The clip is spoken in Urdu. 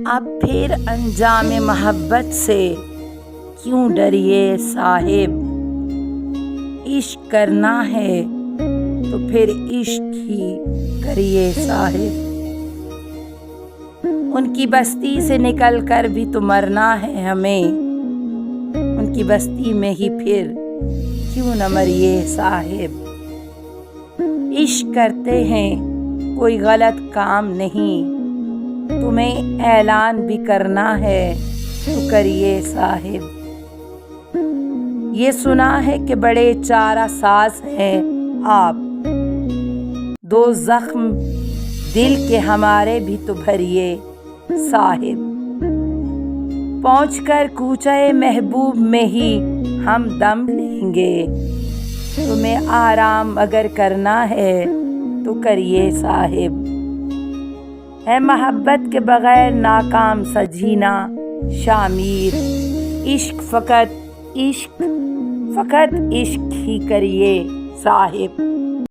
اب پھر انجام محبت سے کیوں ڈریے صاحب، عشق کرنا ہے تو پھر عشق ہی کریے صاحب۔ ان کی بستی سے نکل کر بھی تو مرنا ہے ہمیں، ان کی بستی میں ہی پھر کیوں نہ مریے صاحب۔ عشق کرتے ہیں کوئی غلط کام نہیں، تمہیں اعلان بھی کرنا ہے تو کریے صاحب۔ یہ سنا ہے کہ بڑے چارہ ساز ہیں آپ، دو زخم دل کے ہمارے بھی تو بھریے صاحب۔ پہنچ کر کوچہ محبوب میں ہی ہم دم لیں گے، تمہیں آرام اگر کرنا ہے تو کریے صاحب۔ ہے محبت کے بغیر ناکام سا جینا شامیر، عشق فقط عشق ہی کریے صاحب۔